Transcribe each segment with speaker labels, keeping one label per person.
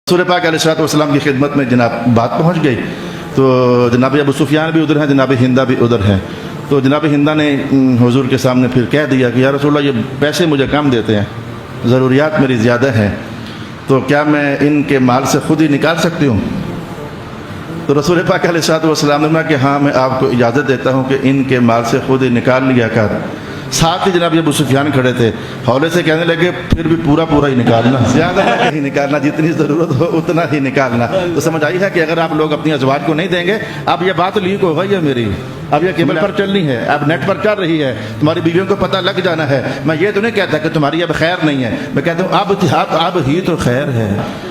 Speaker 1: रसूल पाक अलैहिस्सलाम की खिदमत में जनाब बात पहुंच गई तो जनाब अबू सुफियान भी उधर हैं, जनाब हिंदा भी उधर हैं। तो जनाब हिंदा ने हुजूर के सामने फिर कह दिया कि या रसूल अल्लाह, ये पैसे मुझे कम देते हैं, ज़रूरियात मेरी ज़्यादा हैं, तो क्या मैं इनके माल से ख़ुद ही निकाल सकती हूँ? तो रसूल पाक अलैहिस्सलाम ने कहा कि हाँ, मैं आपको इजाज़त देता हूँ कि इनके माल से ख़ुद ही निकाल लिया कर। साथ ही जनाब अबू सुफियान खड़े थे, हौले से कहने लगे फिर भी पूरा पूरा ही निकालना, ज़्यादा नहीं निकालना, जितनी ज़रूरत हो उतना ही निकालना। तो समझ आई है कि अगर आप लोग अपनी अज़वाज को नहीं देंगे, अब ये बात लीक हो गई है मेरी, अब ये केबल पर चलनी है, अब नेट पर चल रही है, तुम्हारी बीवियों को पता लग जाना है। मैं ये तो नहीं कहता कि तुम्हारी अब खैर नहीं है, मैं कहता हूँ अब ही तो खैर है।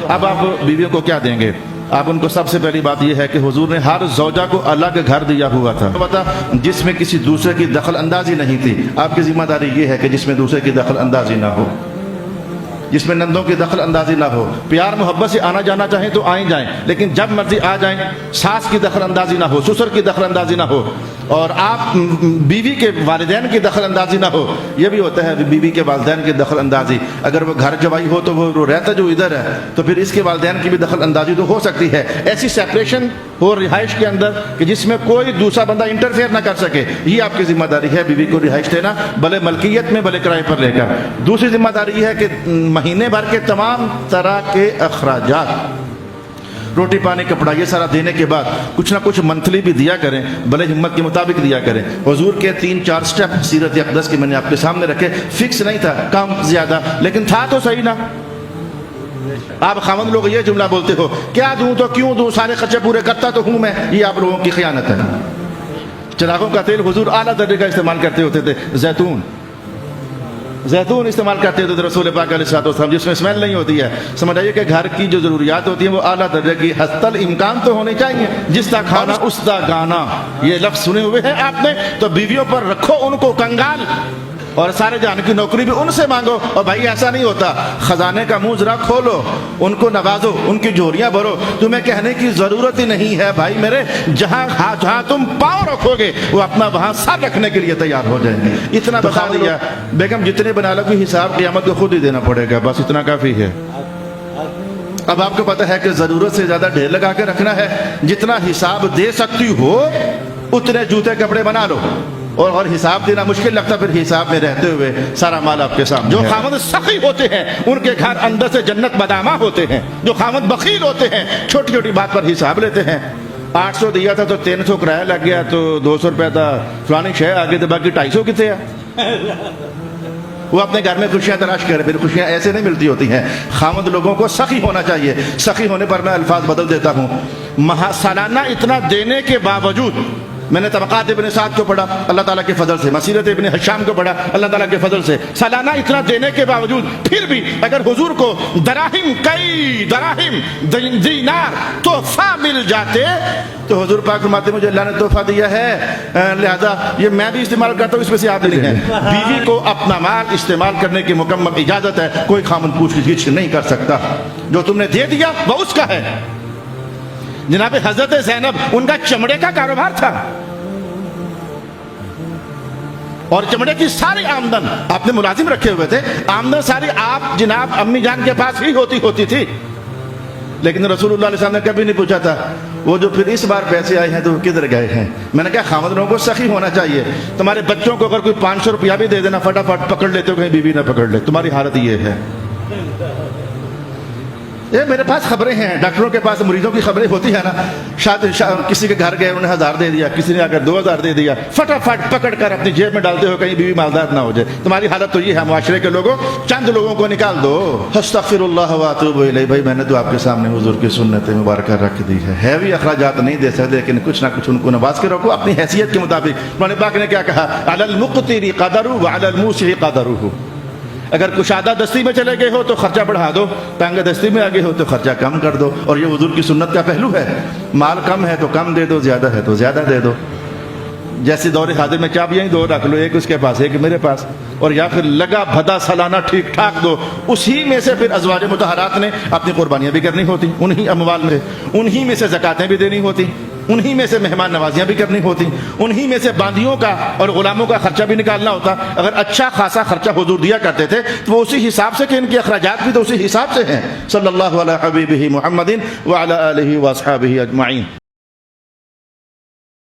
Speaker 1: अब आप बीवियों को क्या देंगे? आप उनको सबसे पहली बात यह है कि हुजूर ने हर ज़ौजा को अलग घर दिया हुआ था, पता जिसमें किसी दूसरे की दखल अंदाजी नहीं थी। आपकी जिम्मेदारी ये है कि जिसमें दूसरे की दखल अंदाजी ना हो, जिसमें नंदों की दखल अंदाजी ना हो। प्यार मोहब्बत से आना जाना चाहें तो आए जाएं, लेकिन जब मर्जी आ जाएं, सास की दखल अंदाजी ना हो, ससुर की दखल अंदाजी ना हो, और आप बीवी के वालिदैन की दखल अंदाजी ना हो। यह भी होता है बीवी के वालिदैन की दखल अंदाजी, अगर वो घर जवाई हो तो वो रहता जो इधर है, तो फिर इसके वालिदैन की भी दखल अंदाजी तो हो सकती है। ऐसी सेपरेशन हो रिहाइश के अंदर कि जिसमें कोई दूसरा बंदा इंटरफेयर ना कर सके, ये आपकी जिम्मेदारी है बीवी को रिहाइश देना, भले मलकियत में भले किराए पर लेकर। दूसरी जिम्मेदारी है कि महीने भर के तमाम तरह के अखराजात, रोटी पानी कपड़ा, ये सारा देने के बाद कुछ ना कुछ मंथली भी दिया करें, भले हिम्मत के मुताबिक दिया करें। हुजूर के 3-4 स्टेप सीरत अक़दस के मैंने आपके सामने रखे, फिक्स नहीं था, कम ज़्यादा, लेकिन था तो सही ना। आप खामद लोग ये जुमला बोलते हो, क्या दूं तो क्यों दूं, सारे खर्चे पूरे करता तो हूं मैं, ये आप लोगों की खयानत है। चिरागों का तेल हुजूर आला दर्जे का इस्तेमाल करते होते थे, जैतून इस्तेमाल करते थे रसूल पाक अलैहिस्सलाम, जिसमें स्मेल नहीं होती है। समझ आइए कि घर की जो ज़रूरियात होती हैं वो आला दर्जे की, हस्तल इम्कान तो होने चाहिए। जिसका खाना उसका गाना, ये लफ्ज़ सुने हुए हैं आपने, तो बीवियों पर रखो उनको कंगाल, और सारे जान की नौकरी भी उनसे मांगो। और भाई ऐसा नहीं होता, खजाने का मुंह जरा खोलो, उनको नवाजो, उनकी झोलियां भरो, तुम्हें कहने की जरूरत ही नहीं है भाई मेरे। जहां तुम पाँव रखोगे वो अपना वहां सर रखने के लिए तैयार हो जाएंगे। इतना बता दिया, बेगम जितने बना लो कि हिसाब क़यामत को खुद ही देना पड़ेगा, बस इतना काफी है। अब आपको पता है कि जरूरत से ज्यादा ढेर लगा के रखना है, जितना हिसाब दे सकती हो उतने जूते कपड़े बना लो, और हिसाब देना मुश्किल लगता, फिर हिसाब में रहते हुए सारा माल आपके सामने। जो खामद सखी होते हैं उनके घर अंदर से जन्नत बदामा होते हैं। जो खामद बखील होते हैं छोटी छोटी बात पर हिसाब लेते हैं। 800 दिया था तो 300 किराया लग गया, तो 200 रुपया था फलानी शह आगे, तो बाकी 250 कितने है। वो अपने घर में खुशियां तलाश करे, फिर खुशियां ऐसे नहीं मिलती होती हैं। खामद लोगों को सखी होना चाहिए। सखी होने पर मैं अल्फाज बदल देता हूँ। सालाना इतना देने के बावजूद, मैंने तबक़ात इब्न साद को पढ़ा अल्लाह ताला के फजल से, मसीरत इब्न हिशाम को पढ़ा अल्लाह ताला के फजल से, सालाना इतना देने के बावजूद फिर भी अगर हुजूर को कई दराहिम दीनार तोहफा मिल जाते, तो हुजूर पाक फरमाते मुझे अल्लाह ने तोहफा दिया है, लिहाजा ये मैं भी इस्तेमाल करता हूँ, इसमें से आप भी नहीं है। बीवी को अपना माल इस्तेमाल करने की मुकम्मल इजाजत है, कोई खामन पूछ गिछ नहीं कर सकता। जो तुमने दे दिया वो उसका है। जनाब हजरत ज़ैनब, उनका चमड़े का कारोबार था, और चमड़े की सारी आमदन आपने मुलाजिम रखे हुए थे, आमदन सारी आप जनाब अम्मी जान के पास ही होती थी। लेकिन रसूलुल्लाह सल्लल्लाहु अलैहि वसल्लम ने कभी नहीं पूछा था वो जो फिर इस बार पैसे आए हैं तो किधर गए हैं। मैंने कहा खामद लोगों को सखी होना चाहिए। तुम्हारे बच्चों को अगर कोई 500 रुपया भी दे देना, फटाफट पकड़ लेते हो, कहीं बीवी ना पकड़ ले। तुम्हारी हालत ये है। ये मेरे पास खबरें हैं, डॉक्टरों के पास मरीजों की खबरें होती है ना, किसी के घर गए उन्हें 1000 दे दिया, किसी ने आकर 2000 दे दिया, फटाफट पकड़ कर अपनी जेब में डालते हो, कहीं बीवी मालदार ना हो जाए। तुम्हारी हालत तो ये है। मुआशरे के लोगों, चंद लोगों को निकाल दो। अस्तगफिरुल्लाह व अतूबु इलैह। भाई मैंने तो आपके सामने हुजूर की सुन्नत मुबारक रख दी है भी अखराजात नहीं दे सकते, लेकिन कुछ ना कुछ उनको नवाज के रखो अपनी हैसियत के मुताबिक। कुरान पाक ने क्या कहा, अलल मुक़तिरी क़दरुहु व अलल मूसिरी क़दरुहु। अगर कुशादा दस्ती में चले गए हो तो खर्चा बढ़ा दो, तंग दस्ती में आगे हो तो खर्चा कम कर दो। और ये हुजूर की सुन्नत का पहलू है। माल कम है तो कम दे दो, ज्यादा है तो ज्यादा दे दो। जैसे दौरे हाजिर में चाबियां 2 रख लो, एक उसके पास एक मेरे पास, और या फिर लगा भदा सालाना ठीक ठाक दो। उसी में से फिर अज़वाज मुतहरात ने अपनी कुर्बानियां भी करनी होती, उन्हीं अमवाल में, उन्हीं में से ज़कातें भी देनी होती। انہی میں سے مہمان نوازیاں بھی کرنی ہوتی، انہی میں سے باندیوں کا اور غلاموں کا خرچہ بھی نکالنا ہوتا۔ اگر اچھا خاصا خرچہ حضور دیا کرتے تھے تو وہ اسی حساب سے کہ ان کے اخراجات بھی تو اسی حساب سے ہیں۔ صلی اللہ علیہ حبیبہ محمد وعلی آلہ واصحابہ اجمعین۔